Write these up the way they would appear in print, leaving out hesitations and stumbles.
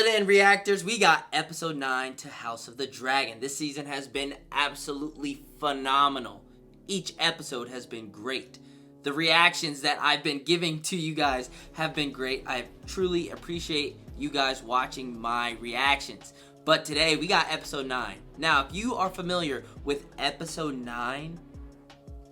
it in, reactors. We got episode 9 to House of the Dragon. This season has been absolutely phenomenal. Each episode has been great. The reactions that I've been giving to you guys have been great. I truly appreciate you guys watching my reactions. But today we got episode 9. Now, if you are familiar with episode 9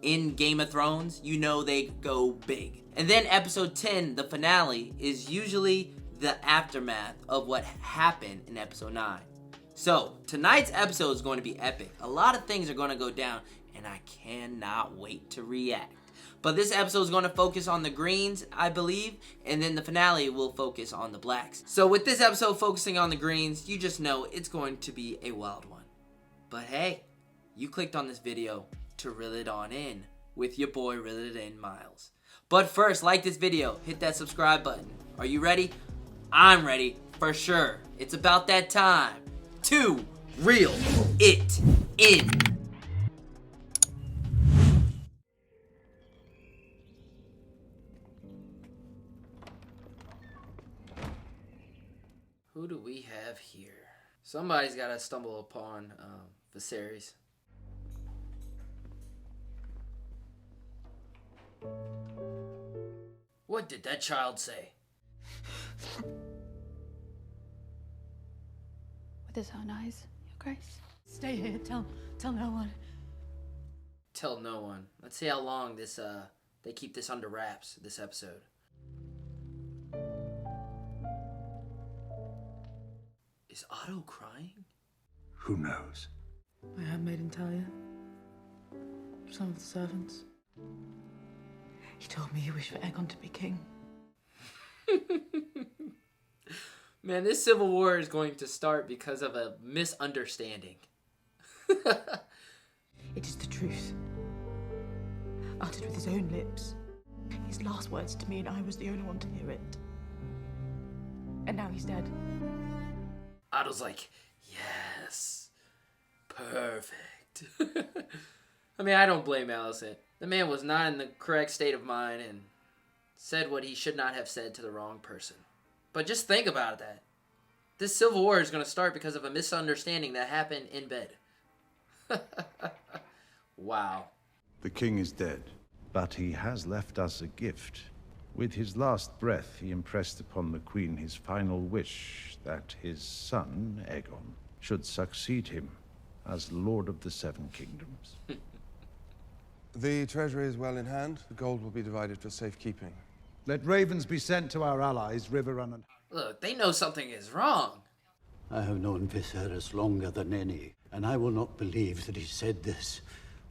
in Game of Thrones, you know they go big. And then episode 10, the finale, is usually the aftermath of what happened in episode 9. So, tonight's episode is going to be epic. A lot of things are going to go down, and I cannot wait to react. But this episode is going to focus on the greens, I believe, and then the finale will focus on the blacks. So with this episode focusing on the greens, you just know it's going to be a wild one. But hey, you clicked on this video to reel it on in with your boy Reel It In Miles. But first, like this video, hit that subscribe button. Are you ready? I'm ready for sure. It's about that time to reel it in. Who do we have here? Somebody's got to stumble upon Viserys. What did that child say? With his own eyes, Your Grace. Stay here. Tell no one. Tell no one. Let's see how long this they keep this under wraps. This episode. Is Otto crying? Who knows? My handmaiden Talia. Some of the servants. He told me he wished for Aegon to be king. Man, this civil war is going to start because of a misunderstanding. It is the truth. Uttered with his own lips. His last words to me, and I was the only one to hear it. And now he's dead. Otto's like, yes, perfect. I mean, I don't blame Alicent. The man was not in the correct state of mind and said what he should not have said to the wrong person. But just think about that. This civil war is going to start because of a misunderstanding that happened in bed. Wow. The king is dead, but he has left us a gift. With his last breath, he impressed upon the queen his final wish that his son, Aegon, should succeed him as Lord of the Seven Kingdoms. The treasury is well in hand. The gold will be divided for safekeeping. Let ravens be sent to our allies, Riverrun and... Look, they know something is wrong. I have known Viserys longer than any, and I will not believe that he said this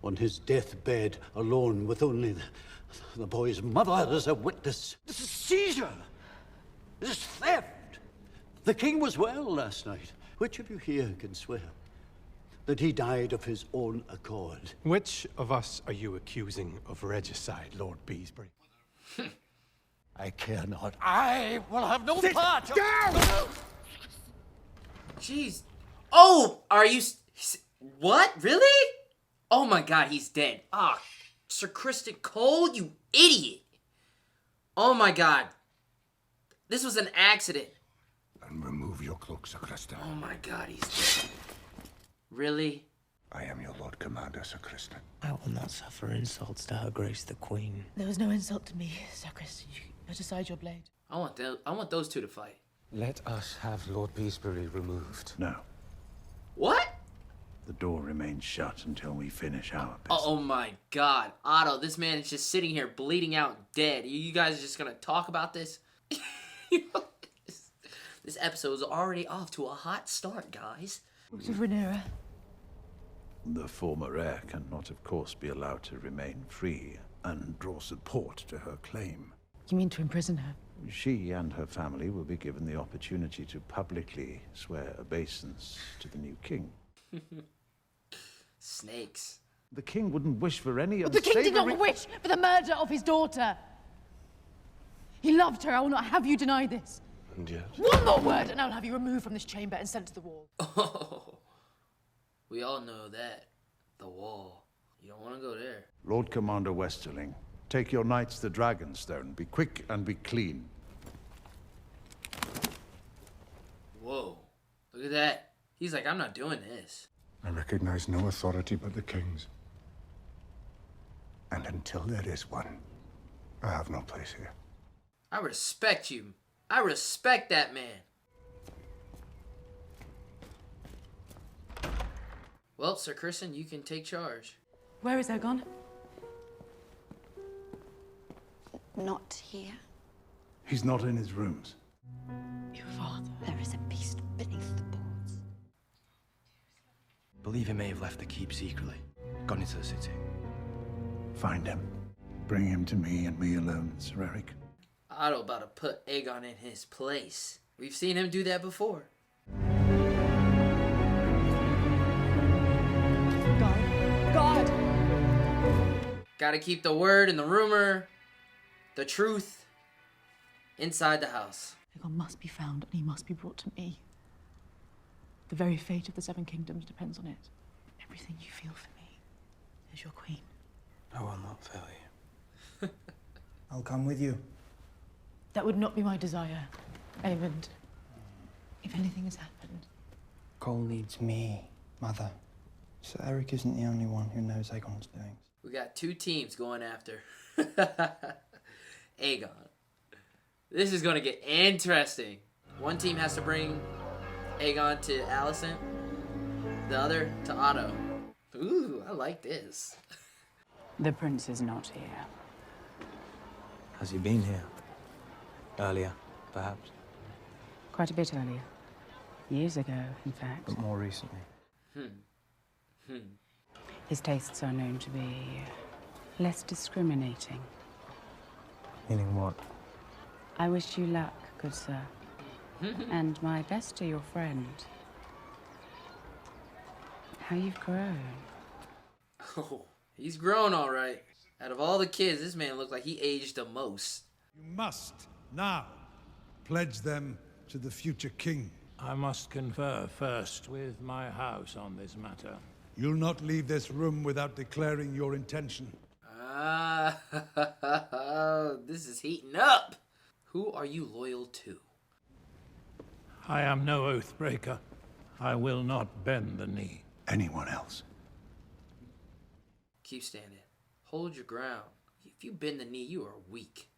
on his deathbed, alone with only the boy's mother as a witness. This is seizure! This is theft! The king was well last night. Which of you here can swear that he died of his own accord? Which of us are you accusing of regicide, Lord Beesbury? I care not. I will have no part. Down! Jeez. Oh, are you... What? Really? Oh my god, he's dead. Ah, Sir Kristen Cole, you idiot. Oh my god. This was an accident. And remove your cloak, Sir Kristen. Oh my god, he's dead. Really? I am your Lord Commander, Sir Kristen. I will not suffer insults to Her Grace the Queen. There was no insult to me, Sir Chris. You put aside your blade. I want those two to fight. Let us have Lord Beesbury removed. No, What? the door remains shut until we finish our business. Oh my god. Otto, this man is just sitting here bleeding out dead. You guys are just gonna talk about this? This episode is already off to a hot start, guys. What of Rhaenyra? The former heir cannot, of course, be allowed to remain free and draw support to her claim. You mean to imprison her? She and her family will be given the opportunity to publicly swear obeisance to the new king. Snakes. The king wouldn't wish for any But the king did unsavory... not wish for the murder of his daughter. He loved her. I will not have you deny this. And yet... One more word and I'll have you removed from this chamber and sent to the wall. Oh, we all know that. The wall. You don't want to go there. Lord Commander Westerling, take your knights to Dragonstone. Be quick and be clean. Whoa. at that. He's like, I'm not doing this. I recognize no authority but the king's. And until there is one, I have no place here. I respect you. I respect that man. Well, Sir Kristen, you can take charge. Where is Aegon? Not here. He's not in his rooms. Your father. There is a beast beneath the boards. Believe he may have left the keep secretly, gone into the city. Find him. Bring him to me and me alone, Sir Eric. Otto about to put Aegon in his place. We've seen him do that before. God! Gotta keep the word and the rumor, the truth, inside the house. Aegon must be found and he must be brought to me. The very fate of the Seven Kingdoms depends on it. Everything you feel for me is your queen. I will not fail you. I'll come with you. That would not be my desire, Aemond. If anything has happened. Cole needs me, Mother. Sir Eric isn't the only one who knows Aegon's doings. We got two teams going after Aegon. This is gonna get interesting. One team has to bring Aegon to Alicent, the other to Otto. Ooh, I like this. The prince is not here. Has he been here? Earlier, perhaps? Quite a bit earlier. Years ago, in fact. But more recently. His tastes are known to be less discriminating. Meaning what? I wish you luck, good sir. And my best to your friend. How you've grown. Oh, he's grown all right. Out of all the kids, this man looked like he aged the most. You must now pledge them to the future king. I must confer first with my house on this matter. You'll not leave this room without declaring your intention. Ah, this is heating up. Who are you loyal to? I am no oath breaker. I will not bend the knee. Anyone else? Keep standing. Hold your ground. If you bend the knee, you are weak.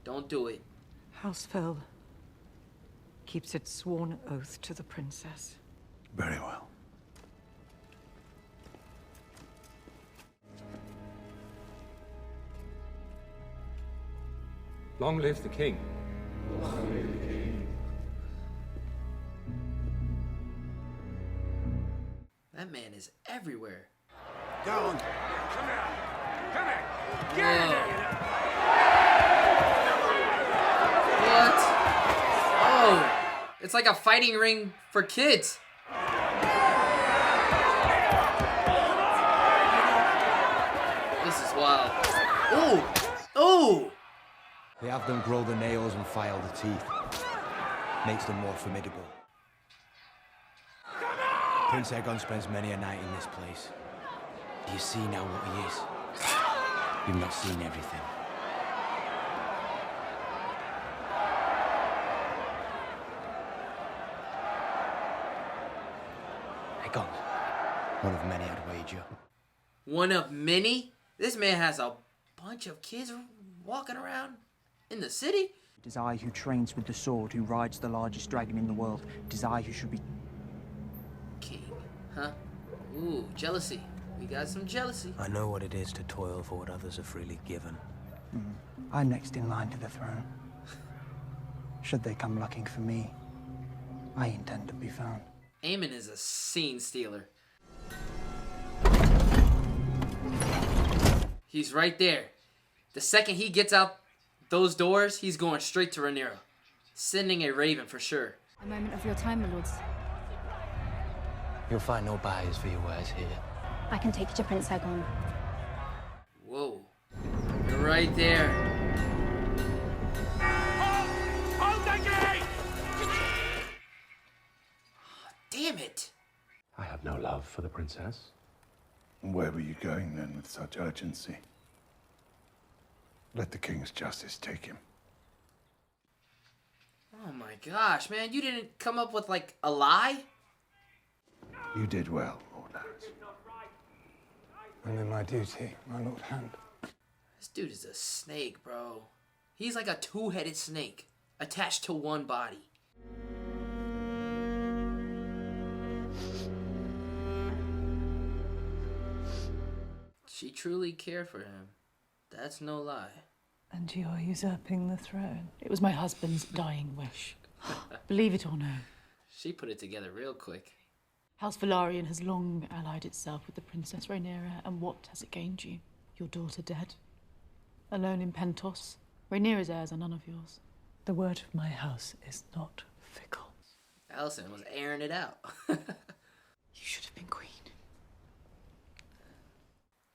Don't do it. House Fell keeps its sworn oath to the princess. Very well. Long live the king. Long live the king. That man is everywhere. Down. Come here. Come here. Get in there. What? Oh, it's like a fighting ring for kids. This is wild. Oh, oh. They have them grow the nails and file the teeth. Makes them more formidable. Prince Aegon spends many a night in this place. Do you see now what he is? You've not seen everything. Aegon. One of many, I'd wager. One of many? This man has a bunch of kids walking around in the city? It is I who trains with the sword, who rides the largest dragon in the world. It is I who should be... King, huh? Ooh, jealousy. We got some jealousy. I know what it is to toil for what others are freely given. I'm next in line to the throne. Should they come looking for me, I intend to be found. Aemond is a scene stealer. He's right there. The second he gets out those doors, he's going straight to Rhaenyra. Sending a raven for sure. A moment of your time, my lords. You'll find no buyers for your wares here. I can take you to Prince Aegon. Whoa. You're right there. Hold the gate! Damn it. I have no love for the princess. Where were you going then with such urgency? Let the king's justice take him. Oh my gosh, man. You didn't come up with, like, a lie? You did well, Lord Harris. Only my duty, my Lord Hand. This dude is a snake, bro. He's like a two-headed snake, attached to one body. She truly cared for him. That's no lie. And you're usurping the throne. It was my husband's dying wish. Believe it or no. She put it together real quick. House Velaryon has long allied itself with the Princess Rhaenyra, and what has it gained you? Your daughter dead? Alone in Pentos? Rhaenyra's heirs are none of yours. The word of my house is not fickle. Alicent was airing it out. You should have been queen.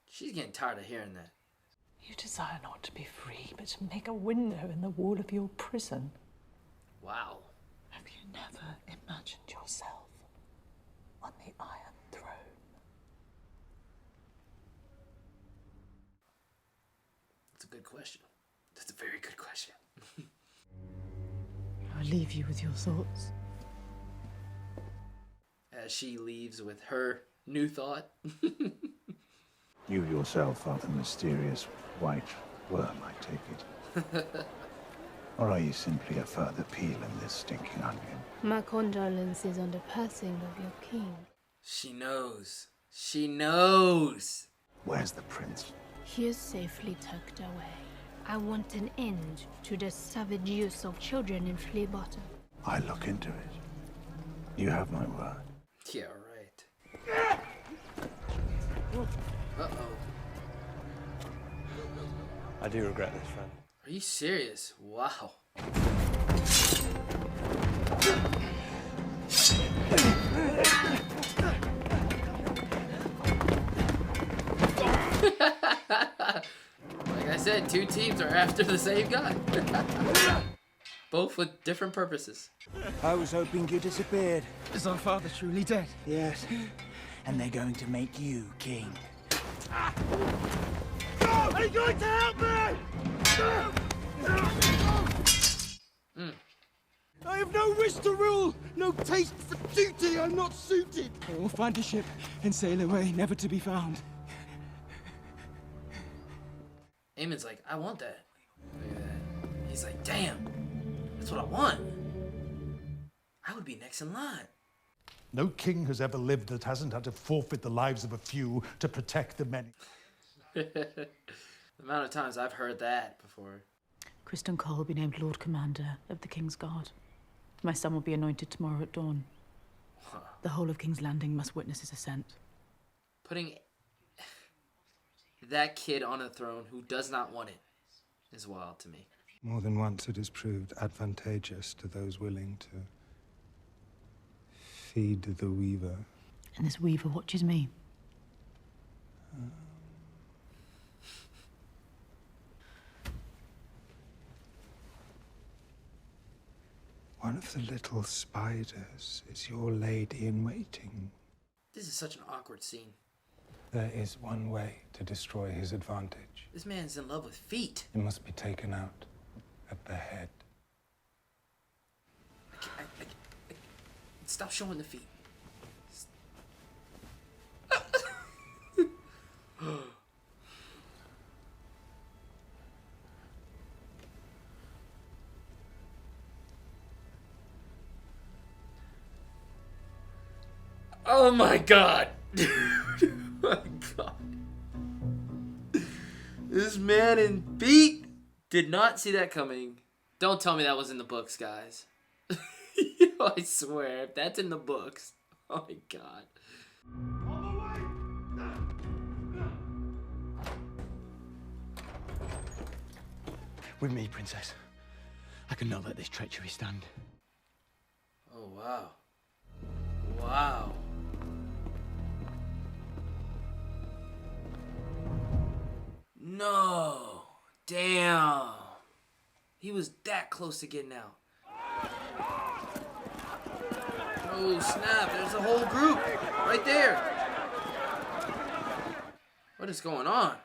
She's getting tired of hearing that. You desire not to be free, but to make a window in the wall of your prison. Wow. Have you never imagined yourself on the Iron Throne? That's a good question. That's a very good question. I'll leave you with your thoughts. As she leaves with her new thought. You yourself are the mysterious white worm, I take it. Or are you simply a further peel in this stinking onion? My condolences on the passing of your king. She knows. She knows. Where's the prince? He is safely tucked away. I want an end to the savage use of children in flea bottom. I look into it. You have my word. Yeah, right. Uh-oh. I do regret this, friend. Are you serious? Wow. Like I said, two teams are after the same guy. Both with different purposes. I was hoping you disappeared. Is our father truly dead? Yes. And they're going to make you king. Are you going to help me? I have no wish to rule, no taste for duty. I'm not suited. I will find a ship and sail away, never to be found. Aemond's like, I want that. Look at that. He's like, damn, that's what I want. I would be next in line. No king has ever lived that hasn't had to forfeit the lives of a few to protect the many. The amount of times I've heard that before. Criston Cole will be named Lord Commander of the King's Guard. My son will be anointed tomorrow at dawn. Huh. The whole of King's Landing must witness his ascent. Putting that kid on a throne who does not want it is wild to me. More than once it has proved advantageous to those willing to feed the weaver. And this weaver watches me. One of the little spiders is your lady in waiting. This is such an awkward scene. There is one way to destroy his advantage. This man's in love with feet. It must be taken out at the head. Stop showing the feet. Oh my god. Oh my god. This man in feet did not see that coming. Don't tell me that was in the books, guys. I swear, if that's in the books. Oh my god. With me, princess. I cannot let this treachery stand. Oh wow. Wow. No. Damn. He was that close to getting out. Oh snap, there's a whole group right there. What is going on?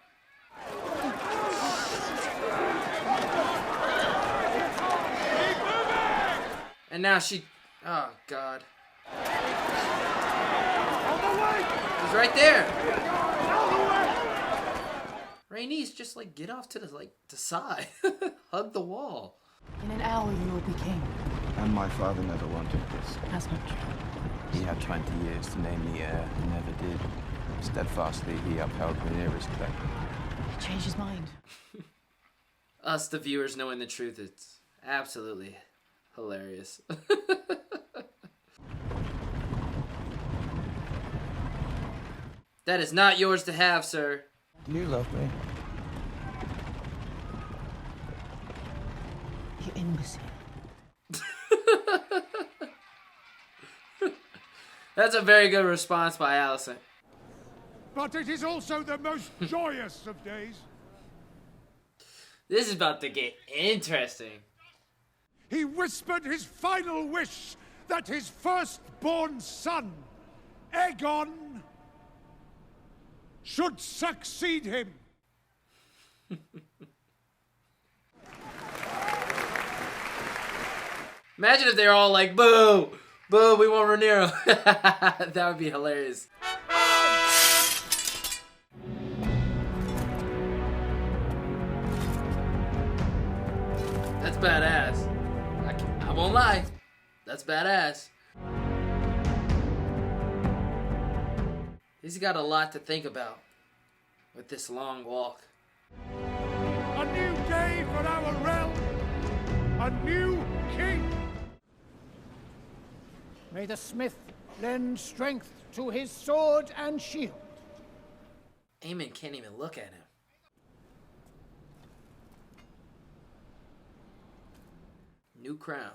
And now she... Oh, God. He's right there. Rhaenys, just, like, get off to the, like, the side. Hug the wall. In an hour, you will be king. And my father never wanted this. That's not true. He had 20 years to name the heir and never did. Steadfastly, he upheld Rhaenyra's claim. He changed his mind. Us, the viewers, knowing the truth, it's absolutely hilarious. That is not yours to have, sir. Do you love me? You imbecile. That's a very good response by Alicent. But it is also the most joyous of days. This is about to get interesting. He whispered his final wish that his firstborn son, Aegon, should succeed him. Imagine if they're all like, boo, boo, we want Rhaenyra. That would be hilarious. That's badass. I won't lie. That's badass. He's got a lot to think about with this long walk. A new day for our realm. A new king. May the smith lend strength to his sword and shield. Aemond can't even look at him. New crown.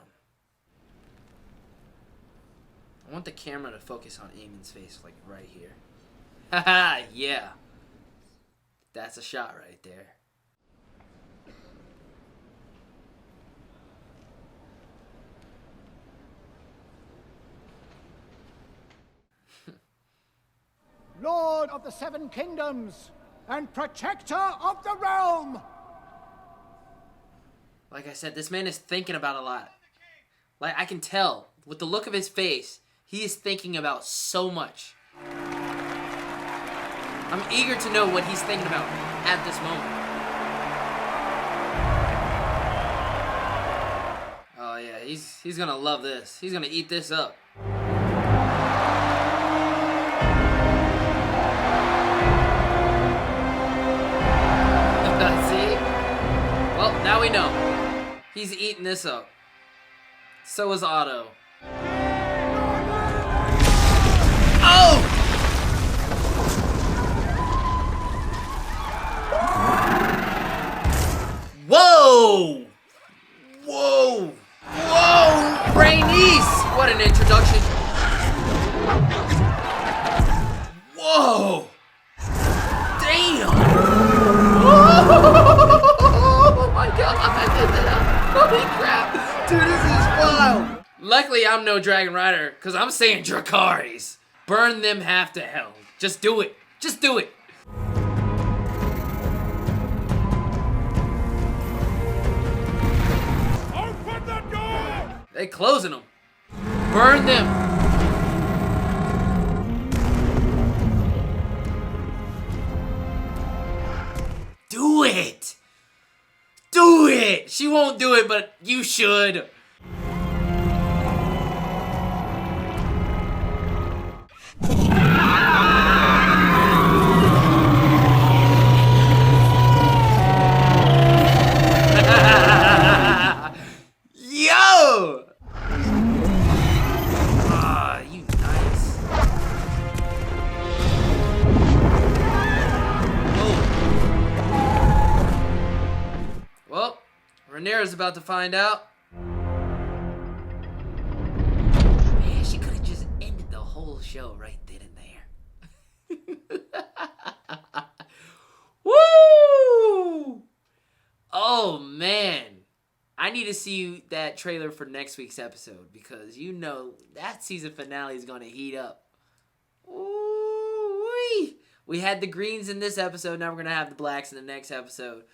I want the camera to focus on Aemond's face, like right here. Haha, yeah. That's a shot right there. Lord of the Seven Kingdoms and protector of the realm. Like I said, this man is thinking about a lot. Like, I can tell, with the look of his face, he is thinking about so much. I'm eager to know what he's thinking about at this moment. Oh yeah, he's gonna love this. He's gonna eat this up. See? Well, now we know. He's eating this up. So is Otto. Oh! Whoa! Whoa! Whoa! Rhaenys! What an introduction. Whoa! Damn! Oh my god! Holy crap! Dude, this is wild! Luckily, I'm no Dragon Rider, because I'm saying Dracarys. Burn them half to hell. Just do it. Just do it. Open the door! They closing them. Burn them. Do it. Do it. She won't do it, but you should. Yo! Ah, you nice. Whoa. Well, Rhaenyra's about to find out. Man, she could have just ended the whole show right then and there. Woo! Oh, man. I need to see that trailer for next week's episode because you know that season finale is going to heat up. Ooh-wee. We had the greens in this episode. Now we're going to have the blacks in the next episode.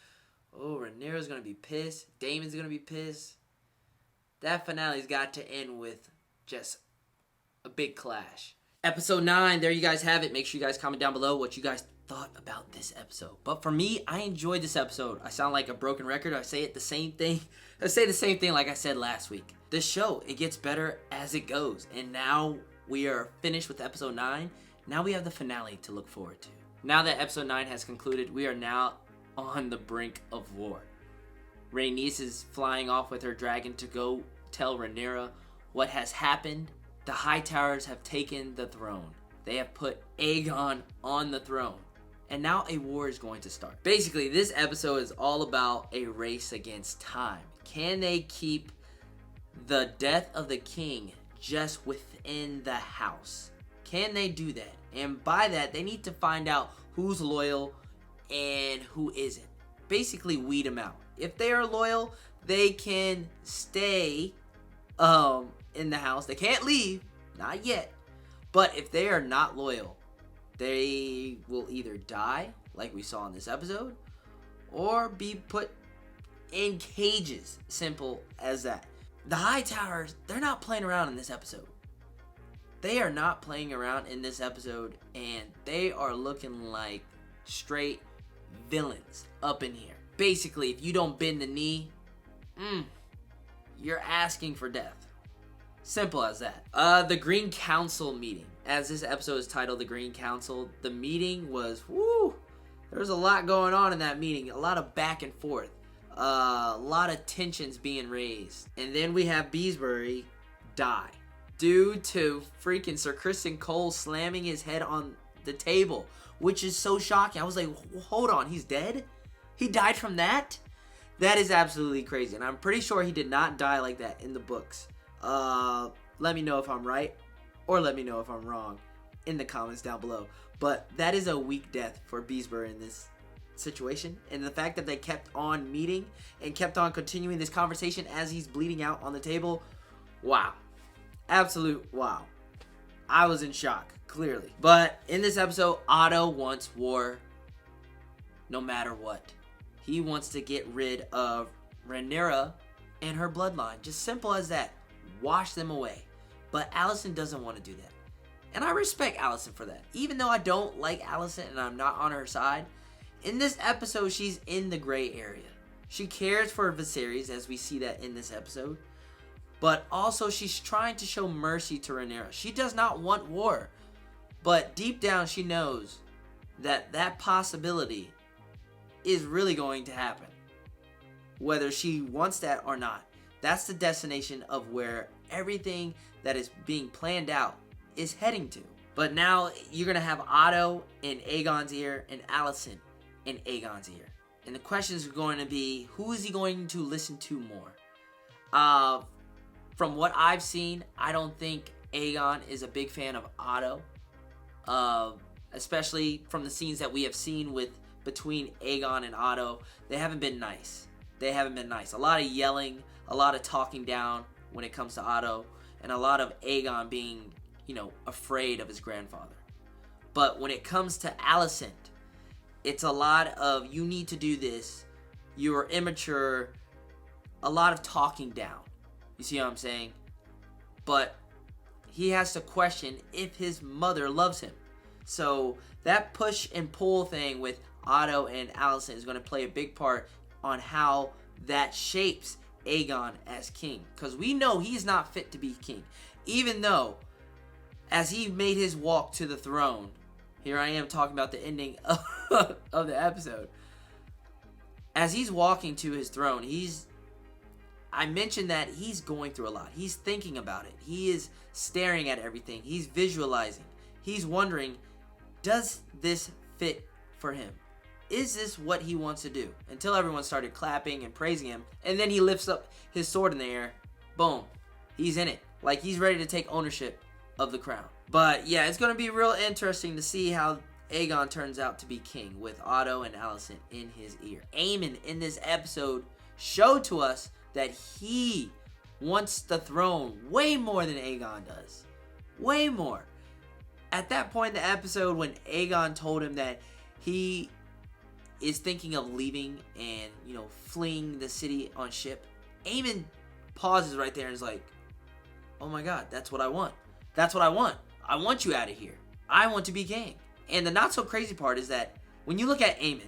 Oh, Rhaenyra's going to be pissed. Daemon's going to be pissed. that finale's got to end with just a big clash. Episode 9, there you guys have it. Make sure you guys comment down below what you guys thought about this episode. But for me, I enjoyed this episode. I sound like a broken record. I say the same thing like I said last week. This show, it gets better as it goes. And now we are finished with episode 9. Now we have the finale to look forward to. Now that episode 9 has concluded, we are now on the brink of war. Rhaenys is flying off with her dragon to go tell Rhaenyra what has happened. The Hightowers have taken the throne. They have put Aegon on the throne. And now a war is going to start. Basically, this episode is all about a race against time. Can they keep the death of the king just within the house? Can they do that? And by that, they need to find out who's loyal and who isn't. Basically, weed them out. If they are loyal, they can stay in the house. They can't leave, not yet. But if they are not loyal, they will either die, like we saw in this episode, or be put in cages. Simple as that. The Hightowers, they're not playing around in this episode. They are not playing around in this episode, and they are looking like straight villains up in here. Basically, if you don't bend the knee, you're asking for death. Simple as that. The Green Council meeting. As this episode is titled The Green Council, the meeting was, there was a lot going on in that meeting. A lot of back and forth. A lot of tensions being raised. And then we have Beesbury die. Due to freaking Sir Criston Cole slamming his head on the table. Which is so shocking. I was like, hold on, he's dead? He died from that? That is absolutely crazy. And I'm pretty sure he did not die like that in the books. Let me know if I'm right, or let me know if I'm wrong in the comments down below. But that is a weak death for Beesbury in this situation. And the fact that they kept on meeting and kept on continuing this conversation as he's bleeding out on the table, wow. Absolute wow. I was in shock, clearly. But in this episode, Otto wants war no matter what. He wants to get rid of Rhaenyra and her bloodline. Just simple as that. Wash them away. But Alicent doesn't want to do that. And I respect Alicent for that. Even though I don't like Alicent and I'm not on her side, in this episode, she's in the gray area. She cares for Viserys, as we see that in this episode. But also, she's trying to show mercy to Rhaenyra. She does not want war. But deep down, she knows that that possibility is really going to happen. Whether she wants that or not. That's the destination of where everything that is being planned out is heading to. But now you're going to have Otto in Aegon's ear and Alicent in Aegon's ear. And the question is going to be, who is he going to listen to more? From what I've seen, I don't think Aegon is a big fan of Otto. Especially from the scenes that we have seen between Aegon and Otto. They haven't been nice. They haven't been nice. A lot of yelling, a lot of talking down when it comes to Otto, and a lot of Aegon being, afraid of his grandfather. But when it comes to Alicent, it's a lot of, you need to do this, you're immature, a lot of talking down. You see what I'm saying? But he has to question if his mother loves him. So that push and pull thing with Otto and Alicent is going to play a big part on how that shapes Aegon as king. Because we know he's not fit to be king. Even though, as he made his walk to the throne, here I am talking about the ending of the episode. As he's walking to his throne, I mentioned that he's going through a lot. He's thinking about it. He is staring at everything. He's visualizing. He's wondering, does this fit for him? Is this what he wants to do? Until everyone started clapping and praising him. And then he lifts up his sword in the air. Boom. He's in it. Like he's ready to take ownership of the crown. But yeah, it's going to be real interesting to see how Aegon turns out to be king with Otto and Alicent in his ear. Aemond in this episode showed to us that he wants the throne way more than Aegon does. Way more. At that point in the episode when Aegon told him that he is thinking of leaving and, fleeing the city on ship, Aemond pauses right there and is like, oh my god, that's what I want. That's what I want. I want you out of here. I want to be king. And the not so crazy part is that when you look at Aemond,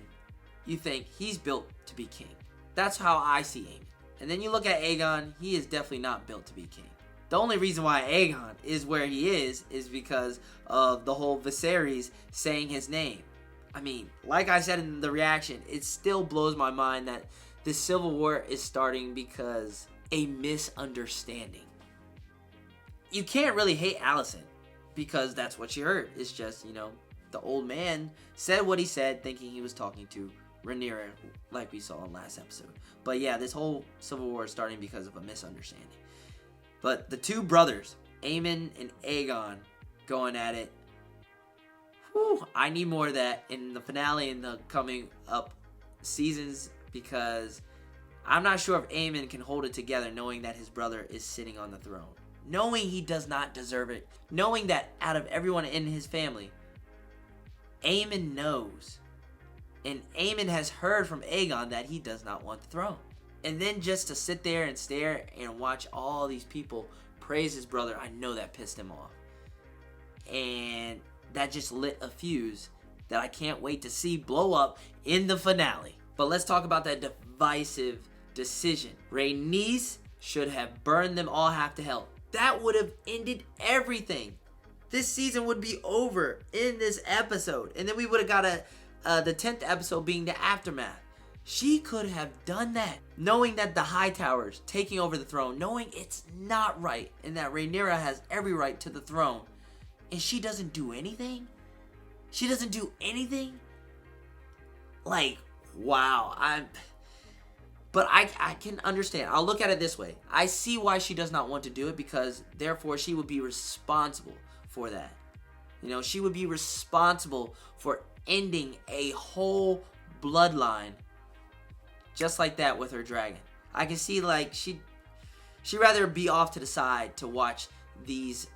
you think he's built to be king. That's how I see Aemond. And then you look at Aegon, he is definitely not built to be king. The only reason why Aegon is where he is because of the whole Viserys saying his name. I mean, like I said in the reaction, it still blows my mind that this civil war is starting because a misunderstanding. You can't really hate Alicent because that's what she heard. It's just, the old man said what he said thinking he was talking to Rhaenyra like we saw in last episode. But yeah, this whole civil war is starting because of a misunderstanding. But the two brothers, Aemond and Aegon, going at it. Whew, I need more of that in the finale and the coming up seasons because I'm not sure if Aemond can hold it together knowing that his brother is sitting on the throne. Knowing he does not deserve it. Knowing that out of everyone in his family, Aemond knows. And Aemond has heard from Aegon that he does not want the throne. And then just to sit there and stare and watch all these people praise his brother, I know that pissed him off. And that just lit a fuse that I can't wait to see blow up in the finale. But let's talk about that divisive decision. Rhaenys should have burned them all half to hell. That would have ended everything. This season would be over in this episode. And then we would have got the 10th episode being the aftermath. She could have done that. Knowing that the Hightowers taking over the throne. Knowing it's not right. And that Rhaenyra has every right to the throne. And she doesn't do anything? She doesn't do anything? Like, wow. But I can understand. I'll look at it this way. I see why she does not want to do it because therefore she would be responsible for that. She would be responsible for ending a whole bloodline just like that with her dragon. I can see like she'd rather be off to the side to watch these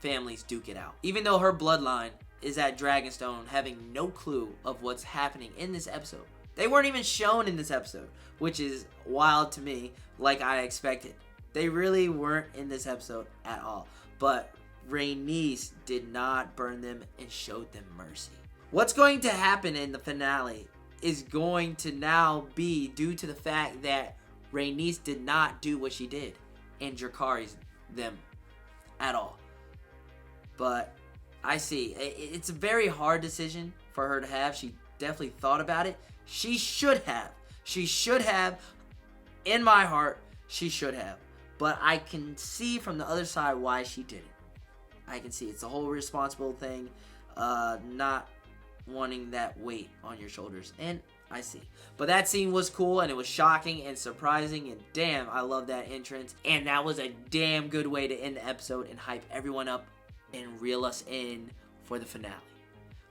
families duke it out. Even though her bloodline is at Dragonstone having no clue of what's happening in this episode. They weren't even shown in this episode, which is wild to me, like I expected. They really weren't in this episode at all. But Rhaenys did not burn them and showed them mercy. What's going to happen in the finale is going to now be due to the fact that Rhaenys did not do what she did and Dracarys them at all. But I see. It's a very hard decision for her to have. She definitely thought about it. She should have. She should have. In my heart, she should have. But I can see from the other side why she didn't. I can see it's a whole responsible thing. Not wanting that weight on your shoulders. And I see. But that scene was cool and it was shocking and surprising. And damn, I love that entrance. And that was a damn good way to end the episode and hype everyone up and reel us in for the finale.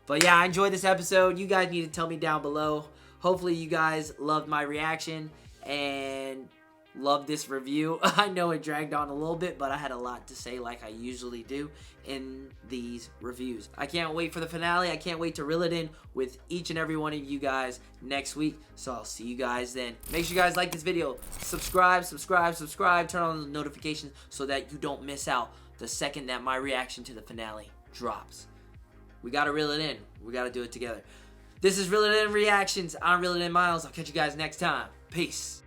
But yeah, I enjoyed this episode. You guys need to tell me down below. Hopefully you guys loved my reaction and loved this review. I know it dragged on a little bit, but I had a lot to say like I usually do in these reviews. I can't wait for the finale. I can't wait to reel it in with each and every one of you guys next week. So I'll see you guys then. Make sure you guys like this video. Subscribe. Turn on the notifications so that you don't miss out the second that my reaction to the finale drops. We gotta reel it in. We gotta do it together. This is Reel It In Reactions. I'm Reel It In Miles. I'll catch you guys next time. Peace.